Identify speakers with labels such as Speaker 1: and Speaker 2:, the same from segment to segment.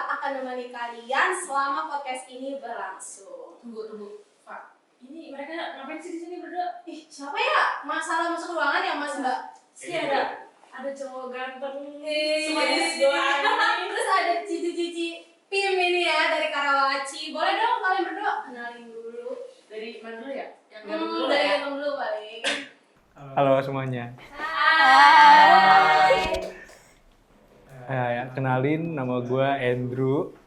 Speaker 1: akan menemani kalian selama podcast ini berlangsung.
Speaker 2: Tunggu, Pak. Ini mereka ngapain sih di sini berdua?
Speaker 1: Ih, siapa ya? Masalah masuk ruangan ya, Mas Mbak?
Speaker 2: Ada cowok ganteng.
Speaker 1: Semuanya doang. Terus ada cici-cici Pim ini ya dari Karawaci. Boleh dong kalian berdua kenalin dulu.
Speaker 2: Dari mana dulu ya? Yang ganteng dulu
Speaker 1: Dari
Speaker 2: ya.
Speaker 1: ganteng dulu paling.
Speaker 3: Halo semuanya.
Speaker 1: Hai.
Speaker 3: Ya, kenalin nama gue Andrew.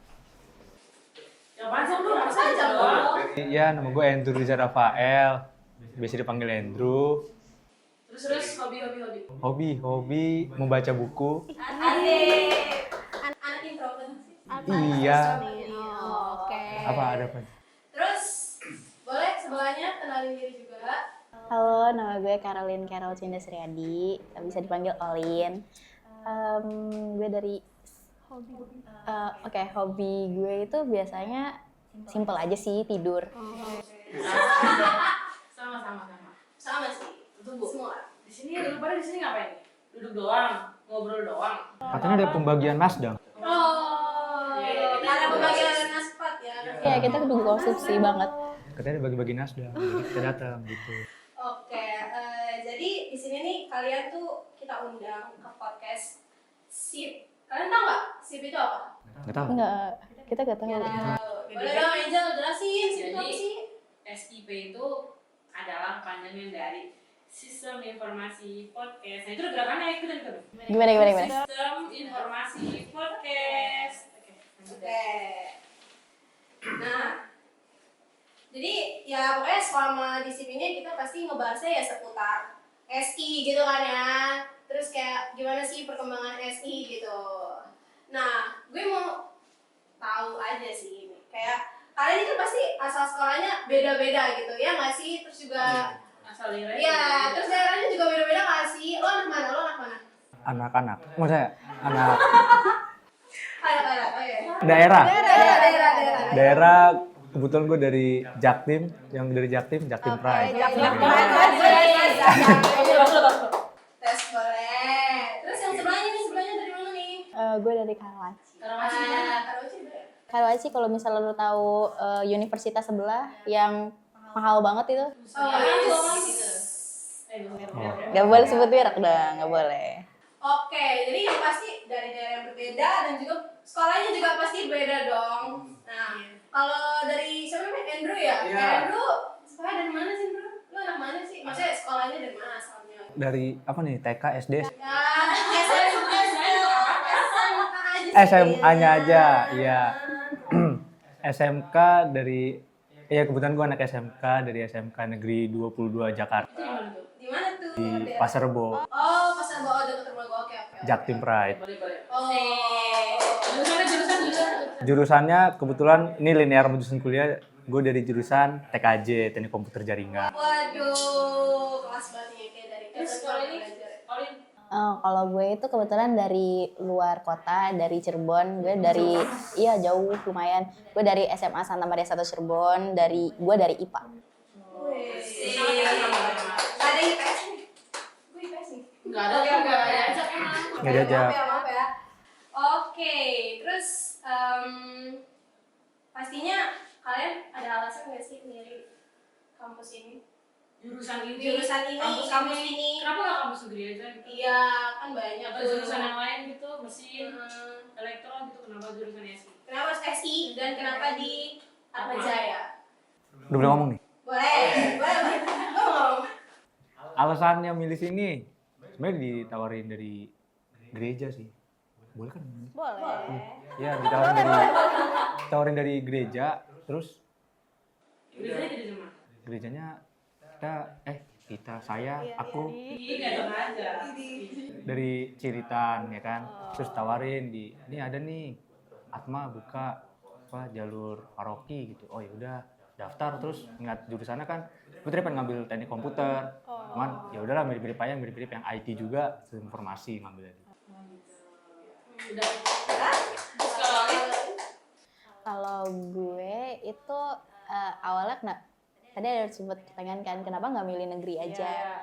Speaker 2: Yang panjang dulu,
Speaker 1: Mas aja dong.
Speaker 3: Iya, nama gue Andrew Riza Rafael. Biasa dipanggil Andrew.
Speaker 2: Terus hobi.
Speaker 3: Hobi membaca buku.
Speaker 1: Asik. Anak introvert sih.
Speaker 3: Iya.
Speaker 1: Oke.
Speaker 3: Apa ada apa?
Speaker 1: Terus boleh sebelahnya kenalin diri juga.
Speaker 4: Halo, nama gue Caroline Carol Cinda Sriadi, bisa dipanggil Olin. Gue dari hobi gue itu biasanya simple aja sih, tidur.
Speaker 1: Sama sih.
Speaker 2: Tunggu.
Speaker 1: Semua.
Speaker 2: Di sini dulu pada di sini ngapain? Duduk doang, ngobrol doang.
Speaker 3: Katanya ada pembagian Nasdaq.
Speaker 1: Oh, karena pembagian naspat ya.
Speaker 4: Ya, kita kedua konsumsi banget.
Speaker 3: Katanya ada bagi-bagi Nasdaq. Jadi kita datang gitu.
Speaker 1: Oke, jadi di sini nih kalian tuh kita undang ke podcast SIP. Kalian tahu nggak SIP itu apa?
Speaker 3: Nggak tahu.
Speaker 4: Enggak, kita gak tahu.
Speaker 1: Boleh dong Angel jelasin SIP itu apa sih?
Speaker 2: SIP itu adalah panjangnya dari Sistem Informasi Podcast. Nah itu udah gerakannya ikutan.
Speaker 4: Gimana?
Speaker 2: Sistem Informasi Podcast.
Speaker 1: Oke. Nah, jadi ya pokoknya selama di SIP ini kita pasti ngebahasnya ya seputar SI gitu kan ya. Terus kayak gimana sih perkembangan SI gitu. Nah, gue mau tahu aja sih ini. Kayak kalian ini kan pasti asal sekolahnya beda-beda gitu ya nggak sih? Terus juga
Speaker 2: Asal daerahnya.
Speaker 1: iya, terus daerahnya juga beda-beda nggak sih? Lo anak mana?
Speaker 3: Anak-anak. Maksudnya anak
Speaker 1: Anak-anak, oh iya.
Speaker 3: daerah.
Speaker 1: Daerah.
Speaker 3: Kebetulan gue dari Jaktim, Jaktim Pride.
Speaker 1: Tes boleh. Terus yang sebelahnya dari mana nih?
Speaker 4: Gue dari Karawaci.
Speaker 2: Karawaci mana?
Speaker 1: Karawaci udah.
Speaker 4: Karawaci kalau misalnya lo tahu universitas sebelah yang mahal banget itu, nggak boleh sebut merek dong, nggak boleh.
Speaker 1: Oke, jadi yang pasti dari daerah yang berbeda dan juga sekolahnya juga pasti beda dong. Nah, kalau dari siapa namanya Andrew ya?
Speaker 3: Iya.
Speaker 1: Andrew, sekolah dari mana sih Andrew? Lu anak mana sih? Maksudnya sekolahnya dari mana asalnya?
Speaker 3: Dari apa nih? TK, SD,
Speaker 1: Ya,
Speaker 3: SMA-nya aja. Iya. SMK dari kebetulan gue anak SMK dari SMK Negeri 22 Jakarta
Speaker 1: Di mana tuh?
Speaker 3: di Pasar Rebo,
Speaker 1: Oh, Pasar Bawah dekat rumah gua. Oke.
Speaker 3: Jaktim Pride.
Speaker 2: Boleh.
Speaker 1: Oh.
Speaker 2: Jurusan.
Speaker 3: Jurusannya kebetulan ini linear jurusan kuliah. Gue dari jurusan TKJ, Teknik Komputer Jaringan.
Speaker 1: Waduh, kelas banget nih kayak dari
Speaker 2: Sekolah ini Olin.
Speaker 4: Kalau gue itu kebetulan dari luar kota, dari Cirebon. Gue dari, jauh lumayan. Gue dari SMA Santa Maria 1 Cirebon, gue dari IPA.
Speaker 1: Ada IPS nih. Gue IPS nih.
Speaker 2: Enggak ada ajak emang.
Speaker 3: Nggak diajak.
Speaker 1: Maaf ya. Oke, terus pastinya kalian ada alasan nggak sih milih kampus ini?
Speaker 2: Jurusan ini.
Speaker 1: Kampus ini.
Speaker 2: Kenapa nggak kampus negeri aja? Gitu?
Speaker 1: Iya, kan banyak
Speaker 2: Atau jurusan yang lain gitu, mesin, elektro gitu, kenapa jurusan SI?
Speaker 1: Kenapa harus SI dan kenapa di Atmajaya?
Speaker 3: Udah boleh ngomong nih.
Speaker 1: Boleh. Lo ngomong.
Speaker 3: Alasannya milih sini sebenarnya ditawarin dari gereja sih. Boleh kan?
Speaker 4: Boleh.
Speaker 3: Ya, ditawarin dari gereja, terus
Speaker 2: Biasanya jadi cuma.
Speaker 3: gerejanya aku
Speaker 2: Iya, dong aja.
Speaker 3: dari Ciritan ya kan. Terus tawarin ini ada nih Atma buka jalur paroki gitu. Oh ya udah daftar, terus ingat jurusannya kan gue tadi pengen ngambil teknik komputer. Cuman ya udahlah mirip-mirip yang IT juga, informasi ngambilnya.
Speaker 2: Udah. Terus kalau Olin?
Speaker 4: Kalau gue itu awalnya tadi ada sempat pertanyaan kan, kenapa nggak milih negeri aja?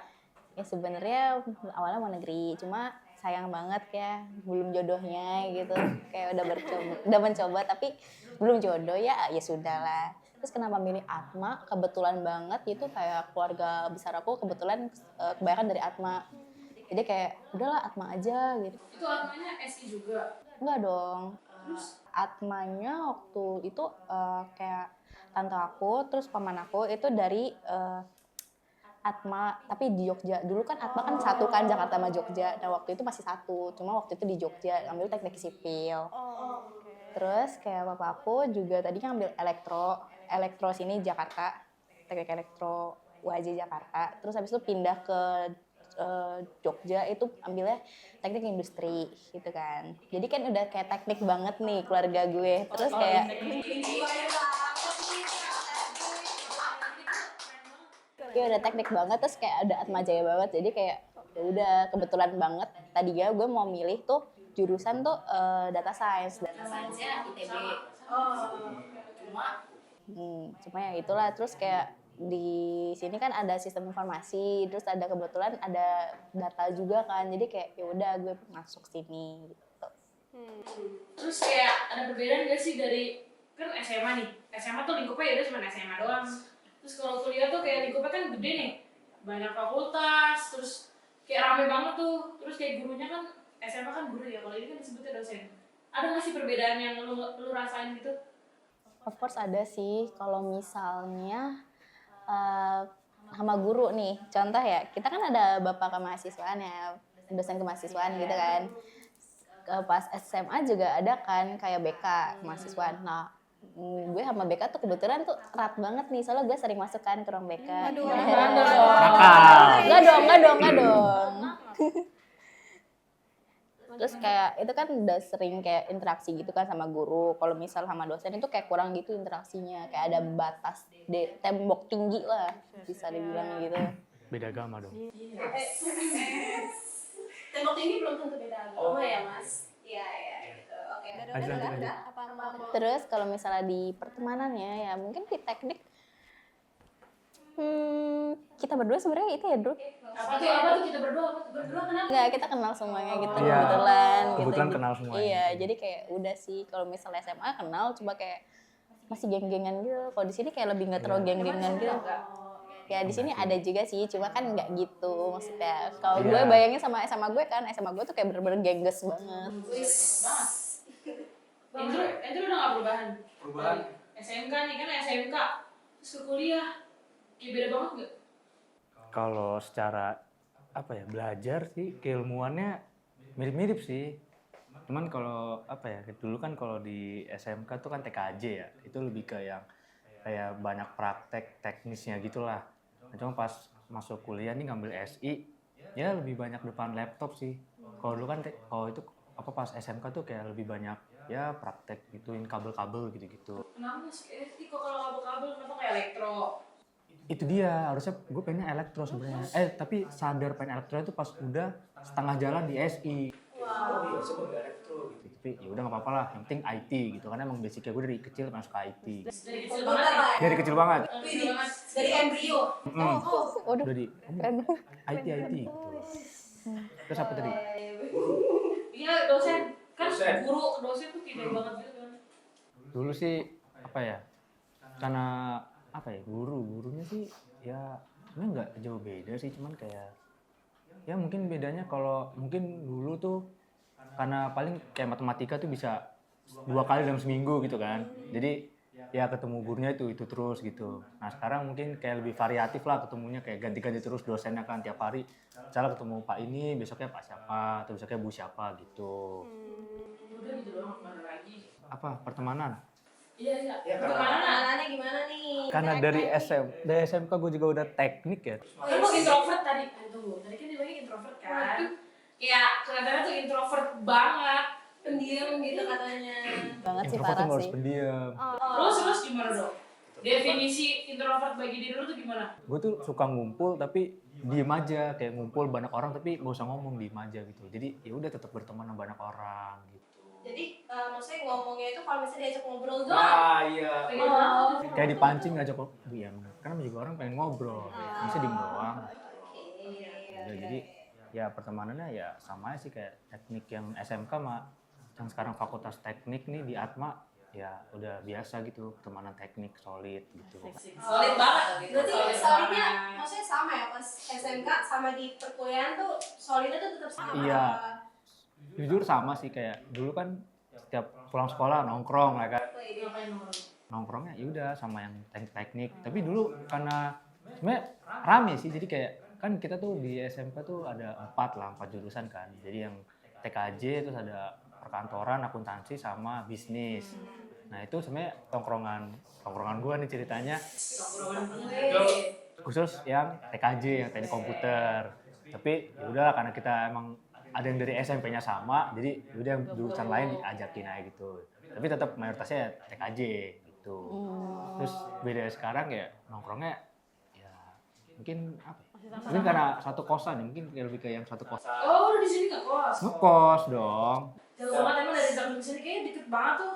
Speaker 4: Ya sebenarnya awalnya mau negeri, cuma sayang banget ya belum jodohnya gitu, kayak udah mencoba tapi belum jodoh ya sudahlah. Terus kenapa milih Atma? Kebetulan banget itu kayak keluarga besar aku kebetulan kebanyakan dari Atma. Jadi kayak udahlah Atma aja gitu.
Speaker 2: Itu Atmanya SI juga.
Speaker 4: Enggak dong.
Speaker 2: Terus
Speaker 4: Atmanya waktu itu kayak tante aku terus paman aku itu dari Atma tapi di Jogja. Dulu kan Atma kan satu kan Jakarta sama Jogja. Nah waktu itu masih satu, cuma waktu itu di Jogja ngambil teknik sipil. Terus kayak papa aku juga tadi ngambil elektro sini Jakarta, teknik elektro UAJ Jakarta. Terus habis itu pindah ke Jogja itu ambilnya teknik industri gitu kan. Jadi kan udah kayak teknik banget nih keluarga gue. Terus kayak ya udah teknik banget, terus kayak ada Atma Jaya banget. Jadi kayak ya udah kebetulan banget tadinya gue mau milih tuh jurusan tuh data science.
Speaker 1: Data science-nya ITB.
Speaker 4: Cuma ya itulah. Terus kayak di sini kan ada sistem informasi, terus ada kebetulan ada data juga kan. Jadi kayak ya udah gue masuk sini gitu.
Speaker 2: Terus kayak ada perbedaan gak sih dari kan SMA nih? SMA tuh lingkupnya ya udah cuma SMA doang. Terus kalau kuliah tuh kayak lingkupnya kan gede nih, banyak fakultas, terus kayak rame banget tuh. Terus kayak gurunya kan SMA kan guru ya, kalau ini kan disebutnya dosen. Ada nggak sih perbedaan yang lu rasain gitu?
Speaker 4: Of course ada sih. Kalau misalnya sama guru nih, contoh ya, kita kan ada bapak kemahasiswaan ya, dosen kemahasiswaan gitu kan. Pas SMA juga ada kan kayak BK kemahasiswaan. Nah, gue sama BK tuh kebetulan tuh erat banget nih, soalnya gue sering masuk kan ke ruang BK. Enggak dong. Terus kayak itu kan udah sering kayak interaksi gitu kan sama guru. Kalau misal sama dosen itu kayak kurang gitu interaksinya, kayak ada batas tembok tinggi lah bisa dibilang gitu.
Speaker 3: Beda agama dong.
Speaker 1: Tembok tinggi belum tentu beda agama ya Mas. Iya gitu. Oke.
Speaker 3: Lanjut.
Speaker 4: Terus kalau misalnya di pertemanannya ya mungkin di teknik kita berdua sebenarnya itu ya Dru.
Speaker 2: Apa tuh kita berdua kenapa?
Speaker 4: Enggak, kita kenal semuanya gitu
Speaker 3: Iya,
Speaker 4: kebetulan gitu.
Speaker 3: kenal semuanya.
Speaker 4: Iya, jadi kayak udah sih kalau misalnya SMA kenal coba kayak masih geng-gengan gitu. Kalau di sini kayak lebih enggak terlalu geng-gengan gitu. Ya di sini ada juga sih, cuma kan enggak gitu maksudnya. Kalau gue bayangin sama SMA gue kan, SMA gue tuh kayak bener-bener gengges banget.
Speaker 2: Andrew udah gak perubahan? SMK nih kan SMK, terus ke kuliah, kayak beda banget gak?
Speaker 3: Kalau secara apa ya, belajar sih keilmuannya mirip-mirip sih. Cuman kalau apa ya, dulu kan kalau di SMK tuh kan TKJ ya, itu lebih ke yang kayak banyak praktek teknisnya gitulah. Nah, cuma pas masuk kuliah nih ngambil SI, ya lebih banyak depan laptop sih. Kalau dulu kan kalau itu apa pas SMK tuh kayak lebih banyak ya praktek gituin kabel-kabel gitu-gitu.
Speaker 2: Kenapa masuk SI kok kalau kabel kenapa kayak elektro?
Speaker 3: Itu dia, harusnya gue pengennya elektro sebenarnya. Tapi sadar pengen elektro itu pas udah setengah jalan di SI. Oh iya, saya udah elektro gitu. Tapi ya udah nggak apa-apa lah, yang penting IT gitu. Karena emang basicnya gue dari kecil masuk ke IT.
Speaker 2: Dari kecil banget ya?
Speaker 3: Dari kecil banget.
Speaker 1: Dari embrio.
Speaker 4: Waduh.
Speaker 3: Udah di IT gitu. Terus apa tadi?
Speaker 2: Iya dosen, kan guru dosen tuh tidak banget gitu kan?
Speaker 3: Dulu sih apa ya? Karena apa ya, gurunya sih ya sebenarnya nggak jauh beda sih, cuman kayak ya mungkin bedanya kalau mungkin dulu tuh karena paling kayak matematika tuh bisa 2 kali dalam seminggu gitu kan, jadi ya ketemu gurunya itu terus gitu. Nah sekarang mungkin kayak lebih variatif lah ketemunya, kayak ganti-ganti terus dosennya kan tiap hari, misalnya ketemu Pak ini besoknya Pak siapa atau besoknya Bu siapa gitu.
Speaker 2: Udah gitu doang, mana lagi?
Speaker 3: Apa pertemanan?
Speaker 2: Iya.
Speaker 1: Perkenalannya gimana nih?
Speaker 3: Karena dari SMK gue juga udah teknik ya.
Speaker 2: Kan lo introvert tadi. Tunggu, tadi kan dia bilang introvert kan? Ya, kelihatannya tuh introvert banget.
Speaker 1: Pendiam gitu katanya.
Speaker 4: Banget sih
Speaker 3: Introvert tuh
Speaker 4: parah
Speaker 3: harus
Speaker 4: sih.
Speaker 3: pendiam.
Speaker 2: Terus gimana dong? Definisi introvert bagi diri lu tuh gimana?
Speaker 3: Gue tuh suka ngumpul tapi diem aja, kayak ngumpul banyak orang tapi gak usah ngomong, diem aja gitu. Jadi ya udah tetap berteman sama banyak orang gitu.
Speaker 1: Jadi maksudnya ngomongnya itu kalau misalnya diajak ngobrol doang.
Speaker 3: Ah iya.
Speaker 2: Oh.
Speaker 3: Kayak dipancing ngajak kok. Iya benar. Karena juga orang pengen ngobrol. Bisa diem doang.
Speaker 1: Oke.
Speaker 3: Ya, jadi ya pertemanannya ya sama aja sih kayak teknik yang SMK mah, yang sekarang fakultas teknik nih di Atma ya udah biasa gitu, pertemanan teknik solid gitu.
Speaker 2: Solid banget.
Speaker 1: Berarti
Speaker 2: Solid
Speaker 1: solidnya
Speaker 2: banget.
Speaker 1: maksudnya sama ya pas SMK sama di perkuliahan tuh solidnya tuh tetap sama.
Speaker 3: Iya. Jujur sama sih, kayak dulu kan setiap pulang sekolah nongkrong ya kan.
Speaker 2: Ngapain nongkrong?
Speaker 3: Nongkrongnya ya udah sama yang teknik. Tapi dulu karena sebenarnya rame sih, jadi kayak kan kita tuh di SMK tuh ada 4 jurusan kan. Jadi yang TKJ, terus ada perkantoran, akuntansi sama bisnis. Nah itu sebenarnya tongkrongan gue nih ceritanya khusus yang TKJ, yang teknik komputer. Tapi ya udahlah, karena kita emang ada yang dari SMP-nya sama, jadi udah yang jurusan lain diajakin aja gitu. Tapi tetap mayoritasnya TKJ gitu. Terus beda sekarang ya nongkrongnya ya mungkin apa? Mungkin karena satu kosan ya, mungkin kayak lebih ke yang satu kosan.
Speaker 2: Oh, udah di sini nggak kos?
Speaker 3: Ngekos dong.
Speaker 2: Jauh banget emang dari Bandung ke sini kayaknya deket banget tuh.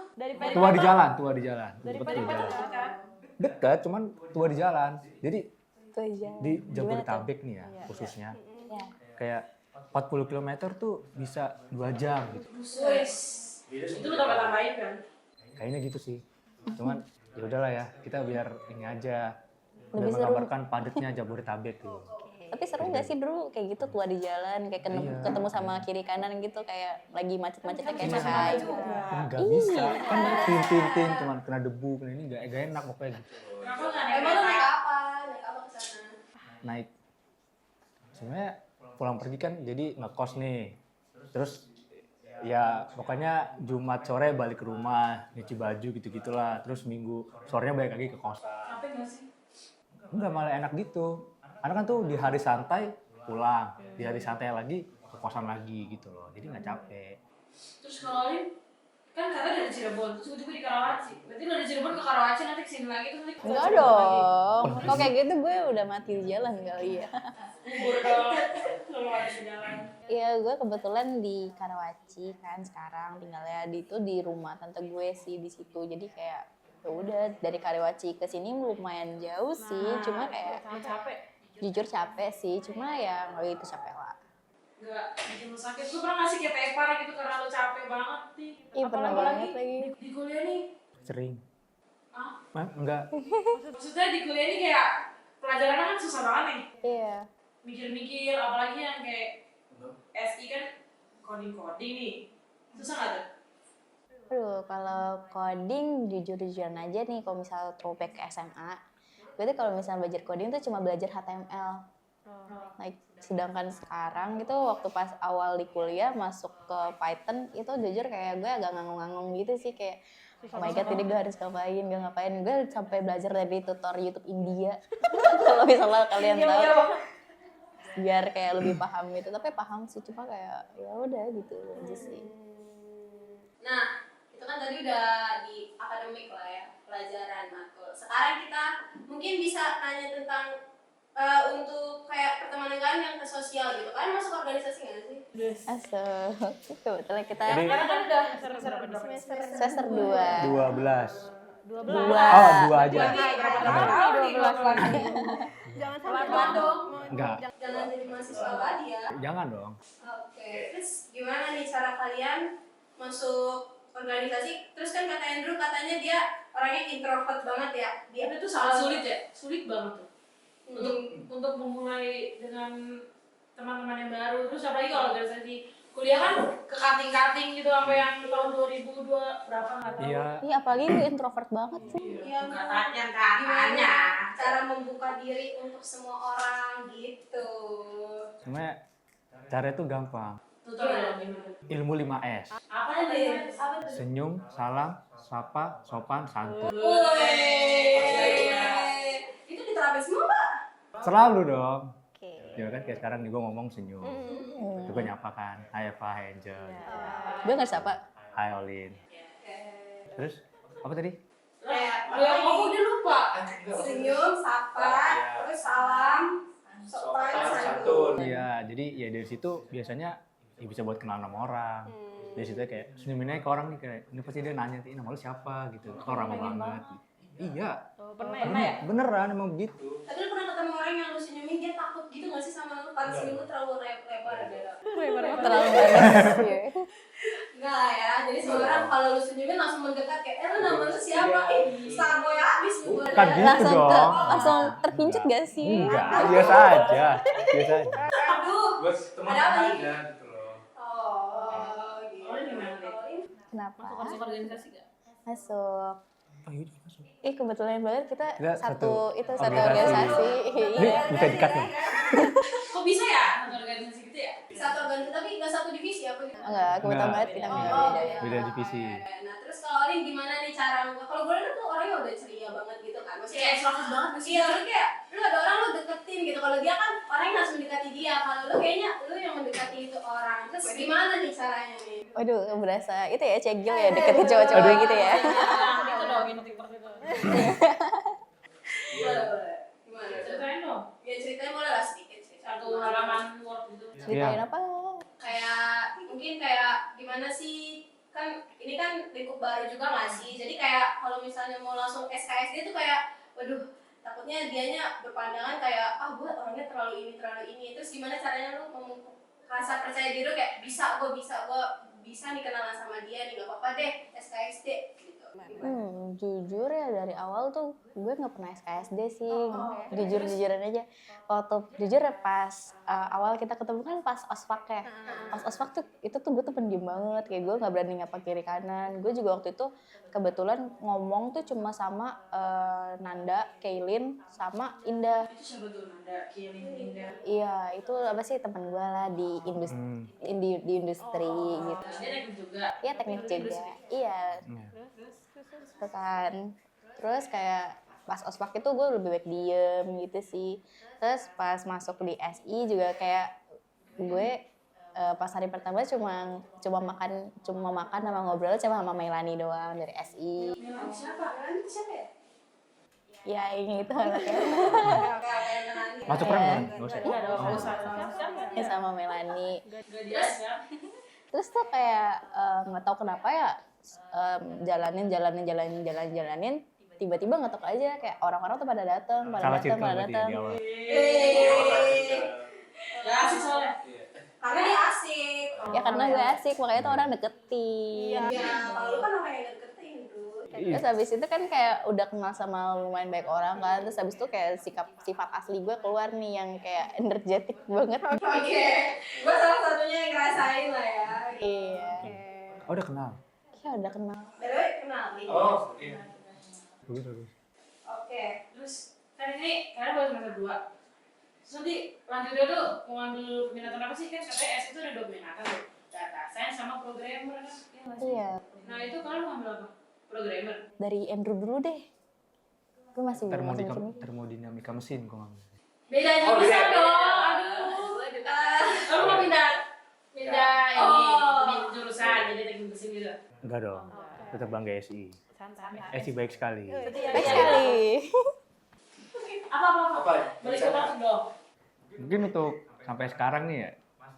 Speaker 3: Tua di jalan.
Speaker 2: Dari
Speaker 3: Tua di jalan.
Speaker 2: kan?
Speaker 3: Dekat, cuman tua di jalan. Jadi
Speaker 4: Itu aja.
Speaker 3: di
Speaker 4: Gimana tuh?
Speaker 3: Jabodetabek nih ya,
Speaker 4: Iya.
Speaker 3: khususnya.
Speaker 4: Iya.
Speaker 3: Kayak 40 km tuh bisa 2 jam gitu.
Speaker 2: Wes. Itu lu tambah-tambahin kan?
Speaker 3: Kayaknya gitu sih. Cuman ya udahlah ya, kita biar ini aja. Biar
Speaker 4: Lebih seru.
Speaker 3: menggambarkan padatnya Jabodetabek gitu.
Speaker 4: Tapi seru nggak sih dulu kayak gitu tua di jalan kayak
Speaker 3: Iya.
Speaker 4: ketemu sama kiri kanan gitu kayak lagi macet-macetnya kayak
Speaker 3: Iya.
Speaker 4: Shanghai gitu.
Speaker 3: Nggak bisa, kan tin cuman kena debu, kena ini nggak enak pokoknya gitu.
Speaker 2: Kenapa nggak naik
Speaker 1: Emang lu naik
Speaker 2: kereta?
Speaker 1: apa? Naik apa ke sana?
Speaker 3: Naik, sebenarnya pulang pergi kan jadi ngekos nih. Terus ya pokoknya Jumat sore balik ke rumah, nyuci baju gitu-gitulah. Terus Minggu sorenya balik lagi ke kos.
Speaker 2: Capek nggak sih?
Speaker 3: Enggak, malah enak gitu. Karena kan tuh di hari santai pulang, di hari santai lagi ke kosan lagi gitu loh. Jadi nggak capek.
Speaker 2: Terus kalau Lin, kan karena dari Cirebon, terus tiba-tiba di Karawaci. Berarti lo dari Cirebon ke Karawaci nanti kesini lagi, terus nanti ke
Speaker 4: Enggak
Speaker 2: Cirebon lagi.
Speaker 4: dong. Kalau kayak gitu gue udah mati di jalan kali ya.
Speaker 2: Libur dong. Kalau ada di jalan.
Speaker 4: Iya, gue kebetulan di Karawaci kan sekarang tinggalnya di rumah tante gue sih di situ. Jadi kayak ya udah dari Karawaci ke sini lumayan jauh sih, cuma kayak
Speaker 2: Lo capek?
Speaker 4: jujur capek sih, cuma ya nggak gitu capek lah.
Speaker 2: Nggak bikin lo sakit. Lo pernah nggak sih kayak tepar gitu karena lo capek banget nih?
Speaker 4: Iya pernah banget lagi.
Speaker 2: Di kuliah nih.
Speaker 3: Sering.
Speaker 2: Ah,
Speaker 3: Enggak.
Speaker 2: maksudnya di kuliah ini kayak pelajarannya kan susah banget nih.
Speaker 4: Iya.
Speaker 2: Mikir-mikir, apalagi yang kayak SI kan coding nih. Susah nggak tuh?
Speaker 4: Aduh, kalau coding jujur-jujuran aja nih, kalau misal throwback ke SMA, berarti kalau misal belajar coding tuh cuma belajar HTML. Like, sedangkan sekarang gitu waktu pas awal di kuliah masuk ke Python itu jujur kayak gue agak nganggung-nganggung gitu sih kayak oh my god, ini gue harus ngapain, gue ngapain. Gue sampai belajar dari tutor YouTube India. Kalau misalnya kalian tahu. Biar kayak lebih paham gitu, tapi paham sih cuma kayak ya udah gitu aja sih.
Speaker 1: Nah, itu kan tadi udah di akademik lah ya, pelajaran matkul. Sekarang kita mungkin bisa tanya tentang untuk kayak pertemanan kalian yang ke sosial gitu. Kalian masuk organisasi nggak sih?
Speaker 4: Asal kebetulan kita
Speaker 3: Jadi
Speaker 2: Karena kan udah
Speaker 4: semester 2.
Speaker 3: 12.
Speaker 4: Dua.
Speaker 3: Oh, 2 aja.
Speaker 5: Jangan sampai dong.
Speaker 3: Enggak.
Speaker 1: Jangan jadi mahasiswa abadi ya.
Speaker 3: Jangan dong.
Speaker 1: Oke, terus gimana nih cara kalian masuk organisasi? Terus kan kata Andrew katanya dia orangnya introvert banget ya. Dia
Speaker 2: itu sangat sulit ya, sulit banget tuh.
Speaker 1: Hmm.
Speaker 2: Untuk memulai dengan teman-teman yang baru, terus apalagi kalau organisasi kuliah kan ke cutting gitu sampai yang tahun 2002 berapa nggak tahu.
Speaker 3: Iya.
Speaker 4: Iya, apalagi gue introvert banget sih.
Speaker 1: Iya,
Speaker 2: Katanya.
Speaker 1: cara membuka diri untuk semua orang gitu.
Speaker 3: Sebenarnya cara itu gampang.
Speaker 2: Tutorial gimana?
Speaker 3: Ilmu 5S.
Speaker 2: Apa nih?
Speaker 1: Apa tuh?
Speaker 3: Senyum, salam, sapa, sopan, santun.
Speaker 1: Itu diterapin semua, Pak?
Speaker 3: Selalu dong.
Speaker 4: Oke.
Speaker 3: Ya kan kayak sekarang nih gue ngomong senyum. Itu gue nyapa kan. Hai Eva, hai Angel.
Speaker 4: Gue nggak siapa.
Speaker 3: Hai Olin. Terus apa tadi?
Speaker 1: Kayak
Speaker 2: Yang ngomong dia lupa.
Speaker 1: senyum, sapa, terus salam, sopan, santun.
Speaker 3: Iya, jadi ya dari situ biasanya ya bisa buat kenal sama orang. Dari situ kayak senyumin aja ke orang nih, kayak ini pasti dia nanya, nama lu siapa gitu. Kok ramah banget. Iya.
Speaker 2: Pernah ya?
Speaker 3: Beneran emang begitu.
Speaker 1: Tapi lu pernah ketemu orang yang lu senyumin dia takut gitu gak sih sama lu? Karena senyum lu terlalu lebar gitu.
Speaker 4: Terlalu banyak. Iya.
Speaker 1: Enggak lah ya, jadi semua orang kalau lu senyumin langsung mendekat kayak, lu nama lu siapa? Starboy habis lu.
Speaker 3: Kan gitu dong.
Speaker 4: Langsung terpincut gak sih?
Speaker 3: Enggak, biasa aja. Biasa aja.
Speaker 1: Aduh,
Speaker 6: Buat teman
Speaker 1: ada apa nih?
Speaker 6: aja gitu loh.
Speaker 1: Oh, gitu.
Speaker 2: Oh, gimana deh?
Speaker 4: Kenapa?
Speaker 2: Masuk organisasi gak?
Speaker 4: Masuk.
Speaker 3: Oh, iya, masuk.
Speaker 4: Kebetulan banget kita
Speaker 3: Kita
Speaker 4: satu
Speaker 3: satu
Speaker 4: organisasi.
Speaker 3: Ini
Speaker 4: Iya.
Speaker 3: bisa dikat nih.
Speaker 2: Kok bisa ya satu organisasi gitu ya?
Speaker 1: Satu organisasi tapi nggak satu divisi apa gitu?
Speaker 4: Enggak, kebetulan
Speaker 3: Enggak.
Speaker 4: banget kita
Speaker 1: Oh,
Speaker 4: beda.
Speaker 3: Beda divisi.
Speaker 1: Nah, terus kalau Olin gimana nih cara kalau gue lihat tuh orangnya udah ceria banget gitu kan. Maksudnya
Speaker 2: Kayak extrovert banget gak sih?
Speaker 1: iya, lu kayak lu ada orang lu deketin gitu. Kalau dia kan orang yang harus mendekati dia. Kalau lu kayaknya lu yang mendekati itu orang. Terus gimana nih caranya nih?
Speaker 4: Waduh, berasa itu ya cegil ya deketin cowok-cowok gitu ya.
Speaker 2: Itu dong, ini TikTok itu.
Speaker 1: Boleh. Gimana?
Speaker 2: Ceritain dong.
Speaker 1: Ya ceritanya boleh lah sedikit cerita.
Speaker 2: Satu halaman Word gitu.
Speaker 4: Ceritain
Speaker 3: Iya.
Speaker 4: apa?
Speaker 1: Kayak mungkin kayak gimana sih, kan ini kan lingkup baru juga nggak sih, jadi kayak kalau misalnya mau langsung SKSD tuh kayak waduh takutnya dianya berpandangan kayak gue orangnya terlalu ini, terus gimana caranya lu rasa percaya diri lu kayak gue bisa nih kenalan sama dia nih, gak apa-apa deh SKSD gitu.
Speaker 4: Jujur ya dari awal tuh gue nggak pernah SKSD sih, jujur-jujuran aja. Waktu jujur ya pas awal kita ketemu kan pas ospek ya, pas ospek tuh itu tuh gue tuh pendiam banget, kayak gue nggak berani ngapa kiri kanan. Gue juga waktu itu kebetulan ngomong tuh cuma sama Nanda, Kailin, sama Indah.
Speaker 2: Itu siapa tuh? Nanda, Kilin, Indah.
Speaker 4: Iya itu apa sih teman gue lah di industri di industri gitu.
Speaker 2: Dia teknik juga.
Speaker 4: Iya teknik juga, iya. Gitu kan. Terus kayak pas ospek itu gue lebih baik diem gitu sih. Terus pas masuk di SI juga kayak gue pas hari pertama cuma makan sama ngobrol sama Melani doang dari SI.
Speaker 2: Milan siapa?
Speaker 1: Kalian siapa ya?
Speaker 4: Ya ini itu anaknya.
Speaker 3: Masuk perang kan? Enggak usah.
Speaker 2: Iya dong, nggak usah. Siapa?
Speaker 4: Ya sama Melani.
Speaker 2: Gak diajak.
Speaker 4: Terus tuh kayak nggak tahu kenapa ya jalanin tiba-tiba nggak tahu aja kayak orang-orang tuh pada datang
Speaker 3: Salah circle berarti
Speaker 4: datang.
Speaker 3: di awal.
Speaker 2: Ya sih soalnya.
Speaker 1: Karena dia asik.
Speaker 4: Ya karena gue asik makanya tuh orang deketin.
Speaker 1: Ya, kalau lu kan orang yang deketin tuh.
Speaker 4: Terus habis itu kan kayak udah kenal sama lumayan banyak orang kan. Terus habis itu kayak sifat asli gue keluar nih yang kayak energetik banget.
Speaker 1: Oke, gue salah satunya yang ngerasain lah ya.
Speaker 4: Iya.
Speaker 3: Oh, udah kenal.
Speaker 4: Ya udah kenal.
Speaker 1: Dari kenal nih.
Speaker 6: Oh, iya.
Speaker 3: Bagus.
Speaker 1: Oke.
Speaker 2: Terus kan ini kalian baru semester 2. Terus nanti lanjutnya tuh mau ngambil peminatan apa sih? Kan katanya S itu ada 2 peminatan tuh. Data science sama programmer kan. Iya nggak sih?
Speaker 4: Iya.
Speaker 2: Nah itu kalian mau ngambil apa? Programmer.
Speaker 4: Dari Andrew dulu deh. Gue masih
Speaker 3: Termodinamika,
Speaker 4: sini.
Speaker 3: termodinamika mesin kok ngambil.
Speaker 2: Beda
Speaker 6: Oh,
Speaker 2: jurusan
Speaker 6: beda.
Speaker 2: dong. Aduh. Kamu mau pindah ini jurusan jadi teknik mesin gitu.
Speaker 3: Enggak dong. Tetap bangga SI. SI baik sekali.
Speaker 4: Baik sekali.
Speaker 2: Apa? Balik ke topik dong.
Speaker 3: Mungkin untuk sampai sekarang nih ya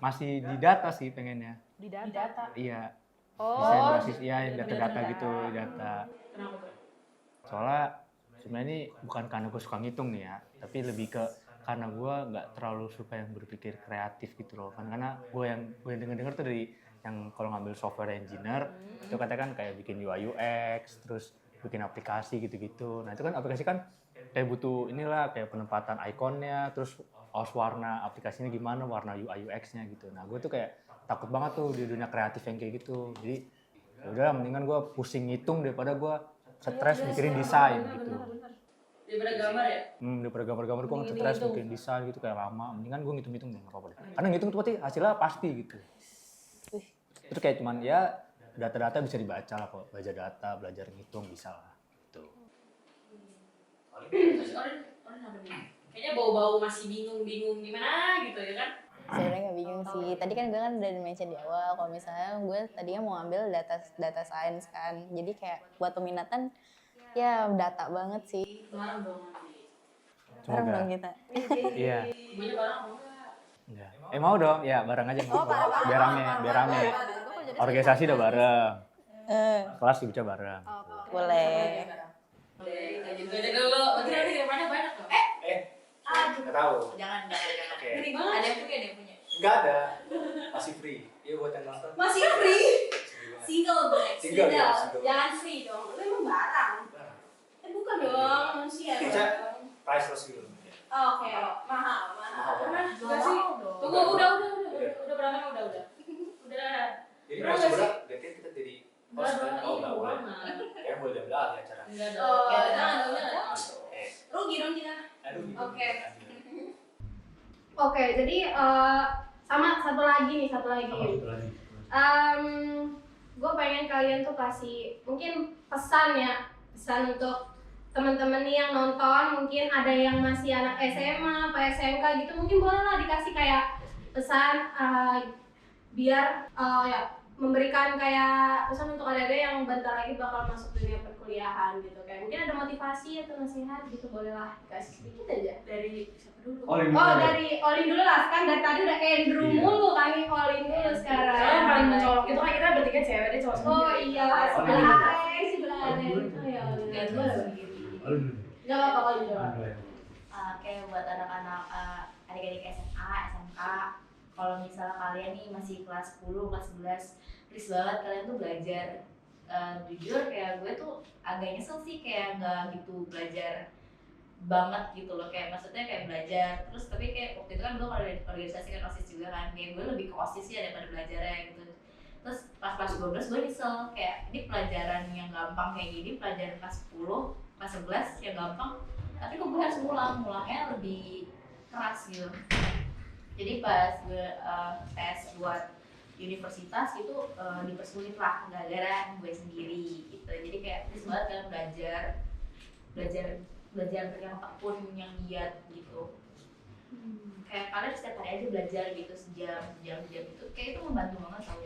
Speaker 3: masih di data sih pengennya.
Speaker 2: Di data.
Speaker 3: Iya.
Speaker 2: Oh.
Speaker 3: Desain basis iya yang data-data gitu, data.
Speaker 2: Kenapa tuh?
Speaker 3: Soalnya sebenarnya ini bukan karena gue suka ngitung nih ya, tapi lebih ke karena gue nggak terlalu suka yang berpikir kreatif gitu loh. Kan karena gue yang dengar tuh dari yang kalau ngambil software engineer itu katakan kayak bikin UI UX, terus bikin aplikasi gitu-gitu. Nah itu kan aplikasi kan kayak butuh inilah kayak penempatan ikonnya, terus warna aplikasinya gimana, warna UI UX-nya gitu. Nah gue tuh kayak takut banget tuh di dunia kreatif yang kayak gitu. Jadi ya udah mendingan gue pusing ngitung daripada gue stres mikirin desain gitu.
Speaker 2: Daripada gambar ya?
Speaker 3: Daripada gambar-gambar gue stres mikirin desain gitu kayak lama. Mendingan gue ngitung-ngitung deh, nggak apa-apa deh. Karena ngitung tuh pasti hasilnya pasti gitu. Terus kayak cuman ya data-data bisa dibaca lah kok. Belajar data, belajar ngitung bisa lah. Gitu.
Speaker 2: Terus orang apa nih? Kayaknya bau-bau masih bingung gimana gitu ya kan?
Speaker 4: Sebenarnya nggak bingung sih. Tadi kan gue kan udah mention di awal kalau misalnya gue tadinya mau ambil data science kan. Jadi kayak buat peminatan ya data banget sih.
Speaker 2: Barang dong nanti.
Speaker 4: Bareng
Speaker 3: Semoga.
Speaker 4: dong kita.
Speaker 3: Iya.
Speaker 2: Banyak barang mau nggak?
Speaker 3: Iya. Mau dong? Ya bareng aja. Biar rame. Organisasi udah bareng. Kelas dibaca bareng.
Speaker 4: Boleh.
Speaker 2: Gitu aja dulu. Berarti nanti kedepannya banyak loh.
Speaker 1: Aduh.
Speaker 6: Nggak tahu.
Speaker 5: Jangan.
Speaker 6: Oke.
Speaker 1: Ngeri banget.
Speaker 5: Ada yang punya.
Speaker 6: Nggak ada. Masih free. Iya buat yang nonton.
Speaker 1: Masih free.
Speaker 6: Masih banget.
Speaker 1: Single dong.
Speaker 6: Single, ya, single.
Speaker 1: Jangan free dong. Lu emang barang. Bukan dong, manusia
Speaker 6: Bisa.
Speaker 1: dong.
Speaker 6: Priceless gitu.
Speaker 1: Oke, mahal.
Speaker 2: Pernah nggak sih? Tunggu, udah berantem udah.
Speaker 6: Jadi
Speaker 2: Pernah
Speaker 6: harus
Speaker 2: nggak
Speaker 6: berat. Berarti kita jadi
Speaker 2: Enggak
Speaker 6: host kan?
Speaker 2: dong,
Speaker 6: Oh nggak boleh.
Speaker 2: jangan.
Speaker 6: Ya boleh diambil di acara.
Speaker 2: Enggak
Speaker 1: Oh,
Speaker 2: dong.
Speaker 1: jangan.
Speaker 6: Eh,
Speaker 1: Rugi dong kita.
Speaker 6: aduh. gitu.
Speaker 1: Oke. Oke, jadi sama satu lagi. Gue pengen kalian tuh kasih mungkin pesan untuk teman-teman nih yang nonton, mungkin ada yang masih anak SMA, apa SMK gitu, mungkin boleh lah dikasih kayak pesan biar ya memberikan kayak pesan untuk adik-adik yang bentar lagi bakal masuk dunia perkuliahan gitu, kayak mungkin ada motivasi atau nasihat gitu, boleh lah dikasih sedikit aja.
Speaker 2: Dari siapa dulu?
Speaker 1: Dari Olin dulu lah, kan dari tadi udah Andrew mulu kan, nih Olin dulu sekarang.
Speaker 2: Soalnya yang paling mencolok itu kan kita bertiga cewek, dia cowok
Speaker 1: Oh
Speaker 2: sendiri.
Speaker 1: iya, sebelah Aren. Oh iya,
Speaker 5: Gak
Speaker 1: boleh. Gak apa-apa kalau gitu.
Speaker 5: Oke, buat anak-anak adik-adik SMA, SMK, kalau misalnya kalian nih masih kelas 10, kelas 11, please banget kalian tuh belajar. Jujur kayak gue tuh agak nyesel sih kayak nggak gitu belajar banget gitu loh, kayak maksudnya kayak belajar terus, tapi kayak waktu itu kan gue organisasi kan OSIS juga kan, kayak gue lebih ke OSIS ya daripada belajarnya gitu. Terus pas kelas 12 gue nyesel kayak ini pelajaran yang gampang kayak gini, pelajaran kelas 10, kelas 11 yang gampang, tapi kok gue harus mulangnya lebih keras gitu. Jadi pas gue tes buat universitas itu dipersulit lah gara-gara gue sendiri gitu. Jadi kayak please banget kalian belajar yang tekun, yang giat gitu. Kayak kalian setiap hari aja belajar gitu sejam gitu, kayak itu membantu banget tau.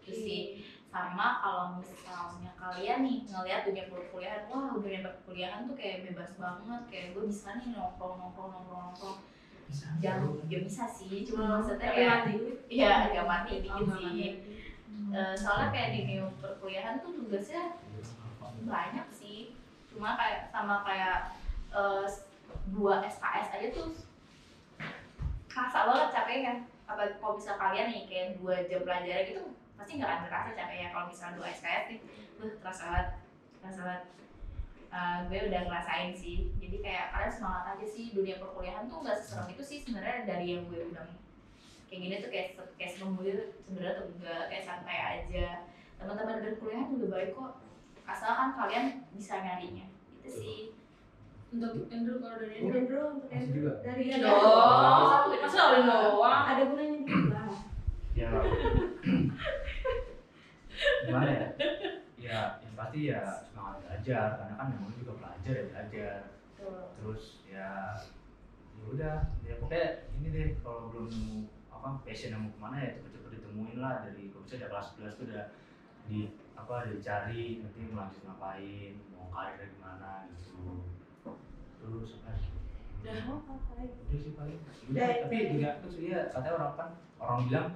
Speaker 5: Itu sih. Sama kalau misalnya kalian nih ngeliat dunia perkuliahan, wah dunia perkuliahan tuh kayak bebas banget, kayak gue bisa nih nongkrong. Jangan, ya bisa sih, cuma maksudnya kayak iya agak mati dikit sih. Soalnya kayak di dunia perkuliahan tuh tugasnya banyak sih, cuma kayak sama kayak 2 SKS aja tuh kerasa banget capeknya. Apa kalau misal kalian nih kayak 2 jam pelajaran gitu pasti nggak akan terasa capeknya. Kalau misalnya 2 SKS nih terasa banget. Gue udah ngerasain sih, jadi kayak kalian semangat aja sih. Dunia perkuliahan tuh nggak seserem itu sih sebenarnya, dari yang gue bilang kayak gini tuh kayak serem gitu sebenarnya tuh enggak, kayak santai aja. Teman-teman berkuliahan juga baik kok, asalkan kalian bisa nyarinya. Itu sih.
Speaker 2: Untuk Andrew, kalau dari
Speaker 1: Andrew untuk
Speaker 6: Masih juga.
Speaker 1: dari
Speaker 2: dong, masa Olin doang?
Speaker 1: ada gunanya juga.
Speaker 3: Ya gimana ya? Ya yang pasti ya semangat belajar, karena kan namanya juga belajar. Terus ya udah ya pokoknya ini deh, kalau belum nemu passion yang mau kemana ya cepet-cepet ditemuin lah. Dari kalau misalnya kelas 11 tuh udah dicari nanti mau lanjut ngapain, mau karir gimana gitu. Terus udah sih paling udah. Tapi dunia terus ya katanya orang bilang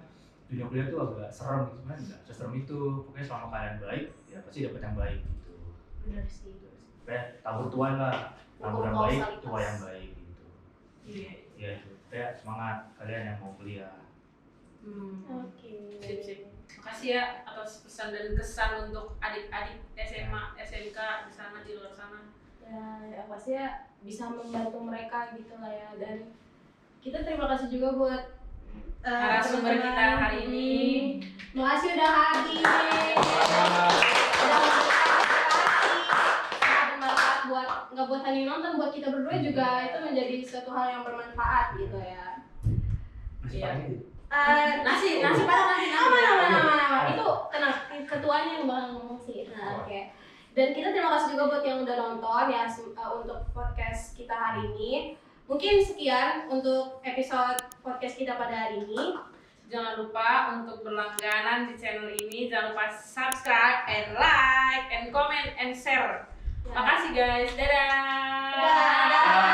Speaker 3: dunia kuliah tuh agak serem gitu, sebenarnya enggak seserem itu. Pokoknya selama kalian baik ya pasti dapat yang baik gitu.
Speaker 5: Bener sih.
Speaker 3: Kayak tabur tuan lah, tabur yang baik, tua yang baik gitu.
Speaker 2: Iya.
Speaker 3: Ya itu, kayak semangat kalian yang mau kuliah.
Speaker 1: Oke.
Speaker 2: Sip. Makasih ya atas pesan dan kesan untuk adik-adik SMA, SMK di sana, di luar sana.
Speaker 1: Ya pasti ya bisa membantu mereka gitu lah ya. Dan kita terima kasih juga buat
Speaker 2: Narasumber
Speaker 1: teman-teman.
Speaker 2: kita hari ini.
Speaker 1: Makasih udah hadir. Udah sangat bermanfaat buat nggak buat hanya nonton, buat kita berdua juga itu menjadi suatu hal yang bermanfaat gitu ya.
Speaker 3: Masih
Speaker 2: Iya.
Speaker 3: pagi.
Speaker 2: Nasi padang nanti.
Speaker 1: Aman. Itu tenang, ketuanya yang bakal ngomong sih. Nah, oke. Dan kita terima kasih juga buat yang udah nonton ya untuk podcast kita hari ini. Mungkin sekian untuk episode podcast kita pada hari ini.
Speaker 2: Jangan lupa untuk berlangganan di channel ini. Jangan lupa subscribe and like and comment and share.
Speaker 1: Ya.
Speaker 2: Makasih guys. Dadah.
Speaker 1: Dadah.